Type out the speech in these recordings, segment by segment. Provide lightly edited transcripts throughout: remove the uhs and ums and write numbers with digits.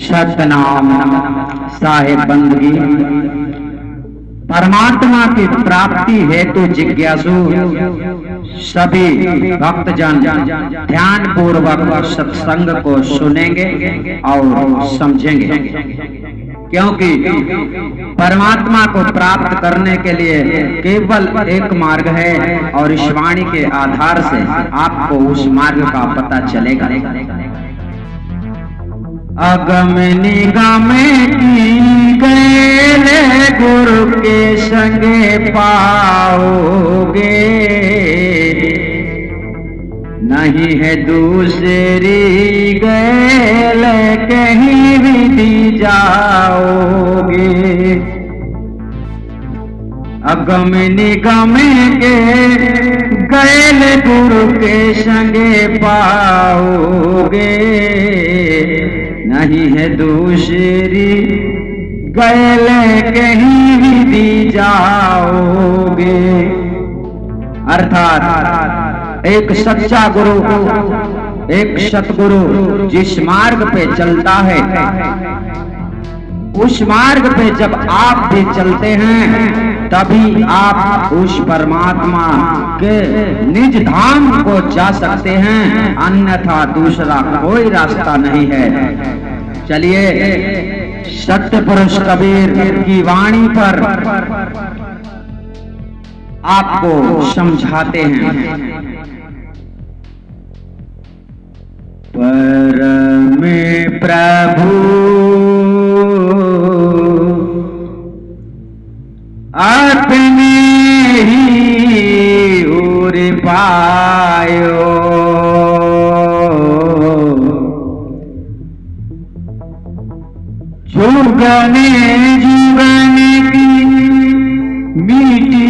सतनाम साहेब बंदगी। परमात्मा की प्राप्ति हेतु जिज्ञासु सभी भक्तजन ध्यान पूर्वक सत्संग को सुनेंगे और समझेंगे, क्योंकि परमात्मा को प्राप्त करने के लिए केवल एक मार्ग है और इस वाणी के आधार से आपको उस मार्ग का पता चलेगा। अगम निगम की गए गुरु के संगे पाओगे, नहीं है दूसरी गैल कहीं भी जाओगे। अगम निगम के गैल गुरु के संगे पाओगे, नहीं है दूसरी गैल कहीं भी जाओगे। अर्थात एक सच्चा गुरु, एक सतगुरु जिस मार्ग पे चलता है, उस मार्ग पे जब आप भी चलते हैं तभी आप उस परमात्मा के निज धाम को जा सकते हैं, अन्यथा दूसरा कोई रास्ता नहीं है। चलिए सत्य पुरुष कबीर की वाणी पर आपको समझाते हैं। परम प्रभु अपने ही उर पायो, जुगने जीवन की मीठी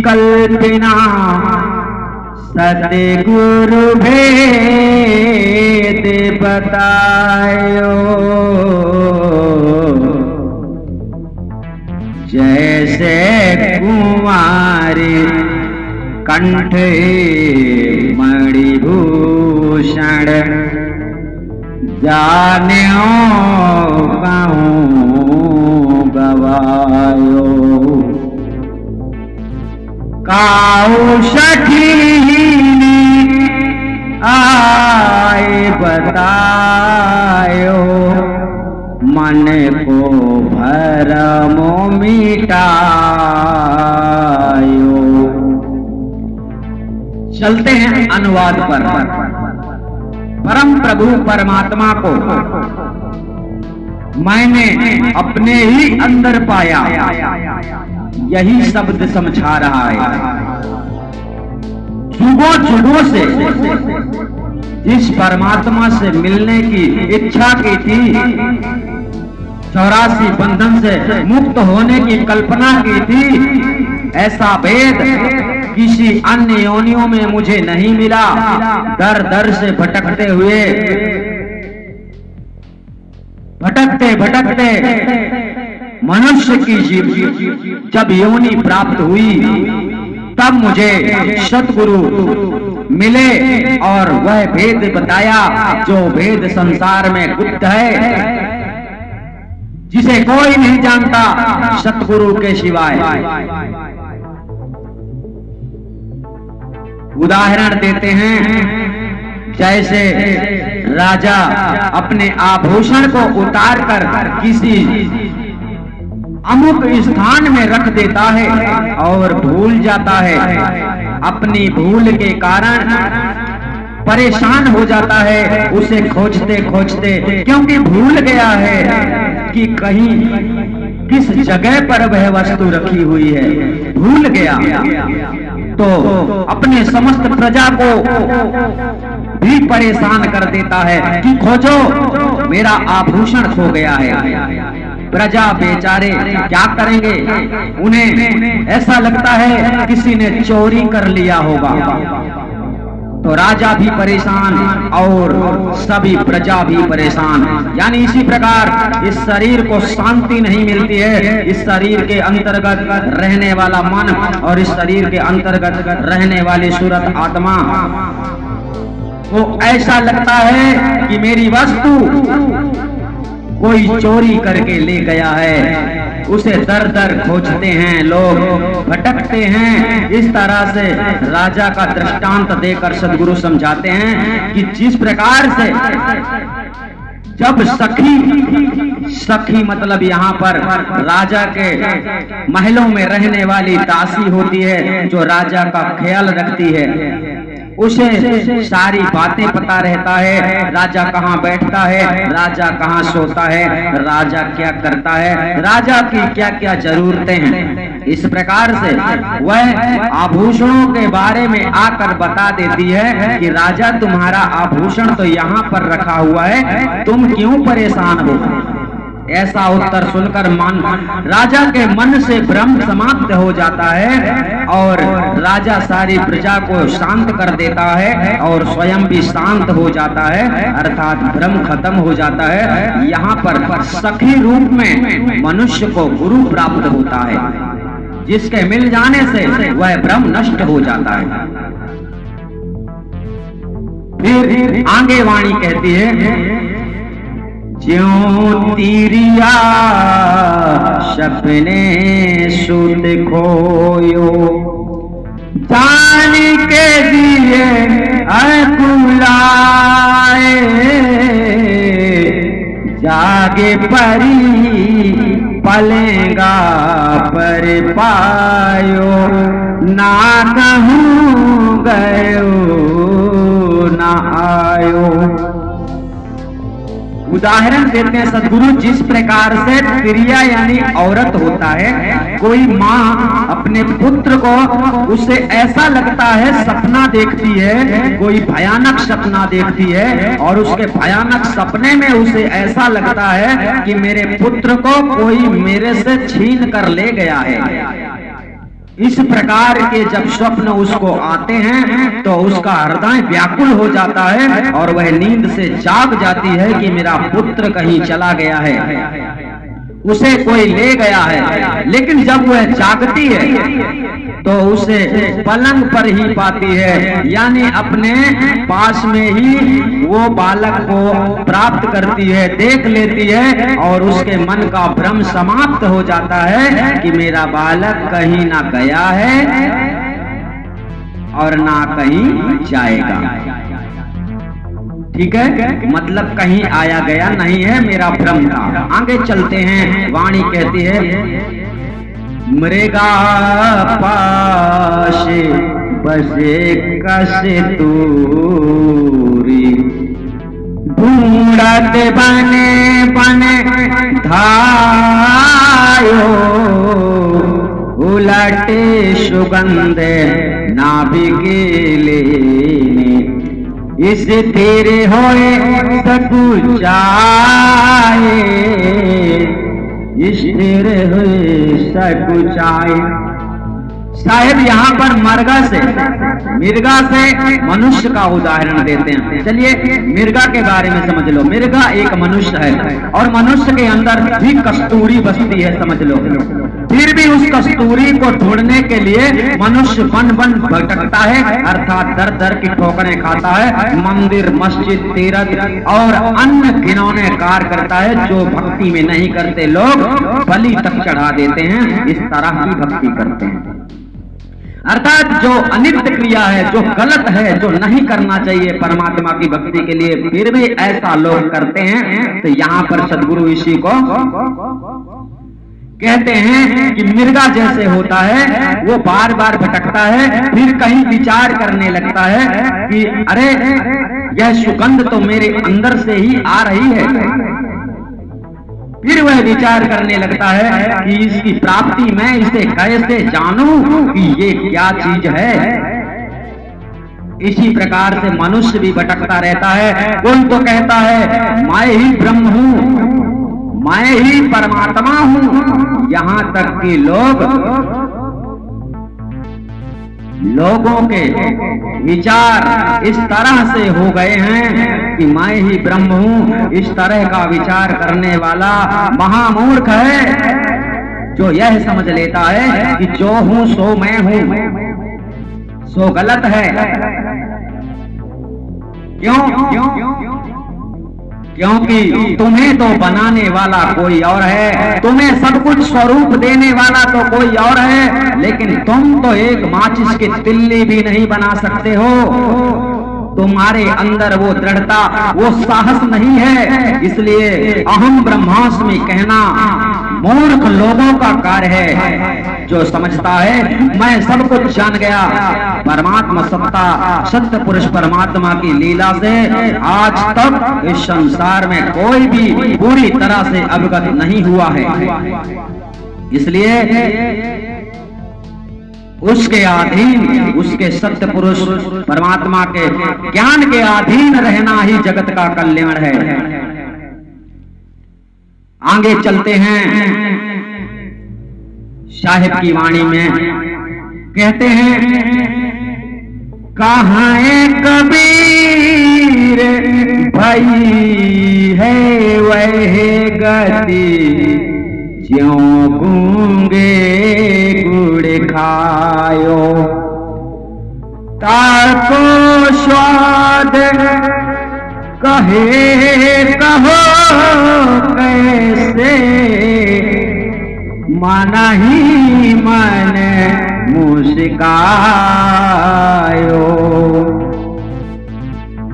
कल्पना, सतगुरु भेद बतायो। जैसे कुमारी कंठ मणिभूषण, जान्यो कहूँ गवायो। काऊ सखीनी आए बतायो, मन को भरमो मिटायो। चलते हैं अनुवाद पर। परम प्रभु परमात्मा को मैंने अपने ही अंदर पाया, यही शब्द समझा रहा है। जुगों जुगों से जिस परमात्मा से मिलने की इच्छा की थी, 84 बंधन से मुक्त होने की कल्पना की थी, ऐसा भेद किसी अन्य योनियों में मुझे नहीं मिला। दर दर से भटकते हुए, भटकते भटकते मनुष्य की जब योनि प्राप्त हुई, तब मुझे सतगुरु मिले और वह भेद बताया, जो भेद संसार में गुप्त है, जिसे कोई नहीं जानता सतगुरु के सिवाय। उदाहरण देते हैं, जैसे राजा अपने आभूषण को उतार कर किसी अमुक स्थान में रख देता है और भूल जाता है। अपनी भूल के कारण परेशान हो जाता है, उसे खोजते खोजते, क्योंकि भूल गया है कि कहीं किस जगह पर वह वस्तु रखी हुई है, भूल गया। तो अपने समस्त प्रजा को भी परेशान कर देता है कि खोजो, मेरा आभूषण खो गया है। प्रजा बेचारे क्या करेंगे, उन्हें ऐसा लगता है किसी ने चोरी कर लिया होगा। तो राजा भी परेशान और सभी प्रजा भी परेशान। यानी इसी प्रकार इस शरीर को शांति नहीं मिलती है। इस शरीर के अंतर्गत रहने वाला मन और इस शरीर के अंतर्गत रहने वाली सूरत आत्मा को ऐसा लगता है कि मेरी वस्तु कोई चोरी करके ले गया है, उसे दर दर खोजते हैं लोग, भटकते हैं। इस तरह से राजा का दृष्टांत देकर सदगुरु समझाते हैं कि जिस प्रकार से जब सखी मतलब यहाँ पर राजा के महलों में रहने वाली दासी होती है, जो राजा का ख्याल रखती है, उसे सारी बातें पता रहता है, राजा कहाँ बैठता है, राजा कहाँ सोता है, राजा क्या करता है, राजा की क्या क्या जरूरतें हैं। इस प्रकार से वह आभूषणों के बारे में आकर बता देती है कि राजा तुम्हारा आभूषण तो यहाँ पर रखा हुआ है, तुम क्यों परेशान हो। ऐसा उत्तर सुनकर राजा के मन से भ्रम समाप्त हो जाता है और राजा सारी प्रजा को शांत कर देता है और स्वयं भी शांत हो जाता है, अर्थात भ्रम खत्म हो जाता है। यहाँ पर सखी रूप में मनुष्य को गुरु प्राप्त होता है, जिसके मिल जाने से वह भ्रम नष्ट हो जाता है। फिर आगे वाणी कहती है, ज्यों तिरिया सपने सुत खोयो, जान के दिए अकुलाए, जागे परी पलेगा पर पायो, ना कहूँ गयो ना आयो। उदाहरण देते हैं सदगुरु, जिस प्रकार से तिरिया यानी औरत होता है, कोई माँ अपने पुत्र को, उसे ऐसा लगता है, सपना देखती है, कोई भयानक सपना देखती है और उसके भयानक सपने में उसे ऐसा लगता है कि मेरे पुत्र को कोई मेरे से छीन कर ले गया है। इस प्रकार के जब स्वप्न उसको आते हैं तो उसका हृदय व्याकुल हो जाता है और वह नींद से जाग जाती है कि मेरा पुत्र कहीं चला गया है, उसे कोई ले गया है। लेकिन जब वह जागती है तो उसे पलंग पर ही पाती है, यानी अपने पास में ही वो बालक को प्राप्त करती है, देख लेती है और उसके मन का भ्रम समाप्त हो जाता है कि मेरा बालक कहीं ना गया है और ना कहीं जाएगा। ठीक है, मतलब कहीं आया गया नहीं है, मेरा भ्रम था। आगे चलते हैं, वाणी कहती है, मृगा पास बसे कसे तूरी, ढूंढत बने बने धायो, उलटे सुगंध नाभिके लेने, इस तेरे होए सकुचाए, इस तेरे होए सकुचाए। साहेब यहाँ पर मिर्गा से मनुष्य का उदाहरण देते हैं। चलिए मिर्गा के बारे में समझ लो। मिर्गा एक मनुष्य है और मनुष्य के अंदर भी कस्तूरी बसती है, समझ लो। फिर भी उस कस्तूरी को ढूंढने के लिए मनुष्य वन वन भटकता है, अर्थात दर दर की ठोकरें खाता है, मंदिर मस्जिद तीर्थ और अन्य घिनौने कार्य करता है जो भक्ति में नहीं करते लोग बलि तक चढ़ा देते हैं। इस तरह की भक्ति करते हैं, अर्थात जो अनित्य क्रिया है, जो गलत है, जो नहीं करना चाहिए परमात्मा की भक्ति के लिए, फिर भी ऐसा लोग करते हैं। तो यहाँ पर सदगुरु इसी को कहते हैं कि मिर्गा जैसे होता है, वो बार बार भटकता है, फिर कहीं विचार करने लगता है कि अरे यह सुगंध तो मेरे अंदर से ही आ रही है। फिर वह विचार करने लगता है कि इसकी प्राप्ति मैं इसे कैसे जानूं कि ये क्या चीज है। इसी प्रकार से मनुष्य भी भटकता रहता है। कोई तो कहता है मैं ही ब्रह्म हूं, मैं ही परमात्मा हूं। यहां तक कि लोगों के विचार इस तरह से हो गए हैं कि मैं ही ब्रह्म हूं। इस तरह का विचार करने वाला महामूर्ख है, जो यह समझ लेता है कि जो हूं सो मैं हूं, सो गलत है। क्यों? क्योंकि तुम्हें तो बनाने वाला कोई और है, तुम्हें सब कुछ स्वरूप देने वाला तो कोई और है, लेकिन तुम तो एक माचिस की तिल्ली भी नहीं बना सकते हो। तुम्हारे अंदर वो दृढ़ता, वो साहस नहीं है। इसलिए अहम ब्रह्मास्मि कहना मूर्ख लोगों का कार्य है। जो समझता है मैं सब कुछ जान गया, परमात्मा सत्ता, सत्य पुरुष परमात्मा की लीला से आज तक इस संसार में कोई भी पूरी तरह से अवगत नहीं हुआ है। इसलिए उसके अधीन, उसके सत्य पुरुष परमात्मा के ज्ञान के अधीन रहना ही जगत का कल्याण है। आगे चलते हैं। साहिब की वाणी में कहते हैं, कहाँ कबीर भाई है वह गति, ज्यों गूंगे गुड़ खायो, ताको स्वाद कहे कहो कैसे, मन ही मन मुस्कायो,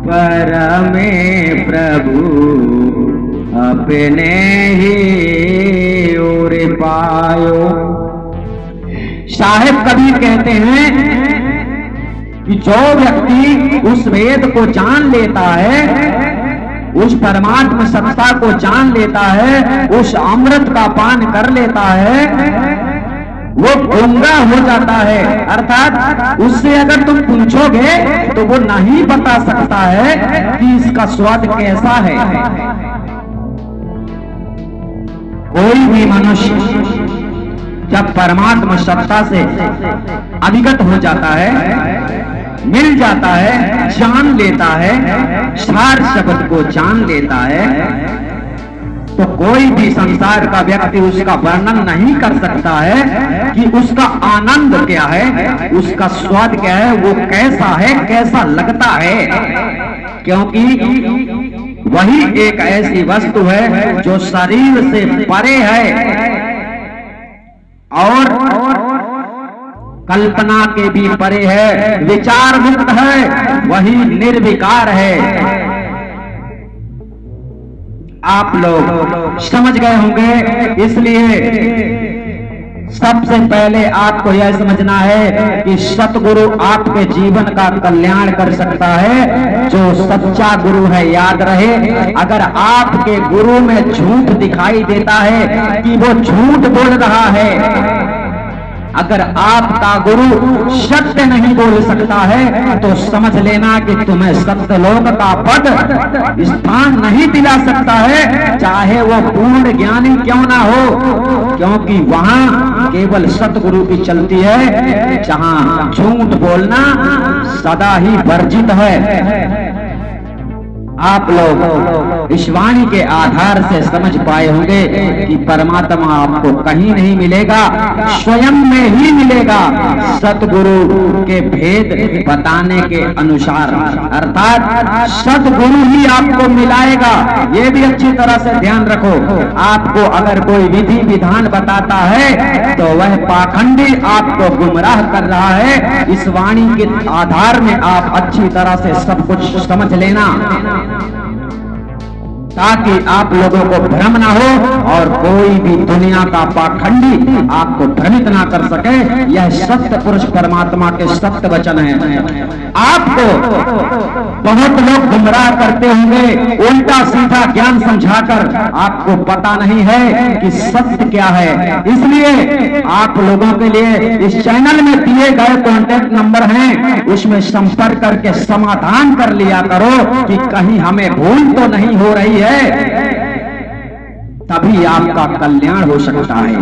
परमे प्रभु अपने ही ओर पायो। साहिब कबीर कहते हैं कि जो व्यक्ति उस वेद को जान लेता है, उस परमात्मा सत्ता को जान लेता है, उस अमृत का पान कर लेता है, वो गूंगा हो जाता है। अर्थात उससे अगर तुम पूछोगे तो वो नहीं बता सकता है कि इसका स्वाद कैसा है। कोई भी मनुष्य जब परमात्मा सत्ता से अभिगत हो जाता है, मिल जाता है, जान लेता है, सार शब्द को जान लेता है, तो कोई भी संसार का व्यक्ति उसका वर्णन नहीं कर सकता है कि उसका आनंद क्या है, उसका स्वाद क्या है, वो कैसा है, कैसा लगता है। क्योंकि वही एक ऐसी वस्तु है जो शरीर से परे है और कल्पना के भी परे है, विचार मुक्त है, वही निर्विकार है। आप लोग समझ गए होंगे। इसलिए सबसे पहले आपको यह समझना है कि सतगुरु आपके जीवन का कल्याण कर सकता है। जो सच्चा गुरु है, याद रहे, अगर आपके गुरु में झूठ दिखाई देता है कि वो झूठ बोल रहा है, अगर आपका गुरु सत्य नहीं बोल सकता है तो समझ लेना कि तुम्हें सत्यलोक का पद स्थान नहीं दिला सकता है, चाहे वो पूर्ण ज्ञानी क्यों ना हो। क्योंकि वहां केवल सतगुरु की चलती है, जहां झूठ बोलना सदा ही वर्जित है। आप लोग इस वाणी के आधार से समझ पाए होंगे कि परमात्मा आपको कहीं नहीं मिलेगा, स्वयं में ही मिलेगा, सतगुरु के भेद बताने के अनुसार। अर्थात सतगुरु ही आपको मिलाएगा। ये भी अच्छी तरह से ध्यान रखो। आपको अगर कोई विधि विधान बताता है तो वह पाखंडी आपको गुमराह कर रहा है। इस वाणी के आधार में आप अच्छी तरह से सब कुछ समझ लेना, ताकि आप लोगों को भ्रम ना हो और कोई भी दुनिया का पाखंडी आपको भ्रमित ना कर सके। यह सत्य पुरुष परमात्मा के सत्य वचन है। आपको बहुत लोग गुमराह करते होंगे, उल्टा सीधा ज्ञान समझाकर। आपको पता नहीं है कि सत्य क्या है। इसलिए आप लोगों के लिए इस चैनल में दिए गए कॉन्टैक्ट नंबर हैं, उसमें संपर्क करके समाधान कर लिया करो कि कहीं हमें भूल तो नहीं हो रही है, तभी आपका कल्याण हो सकता है।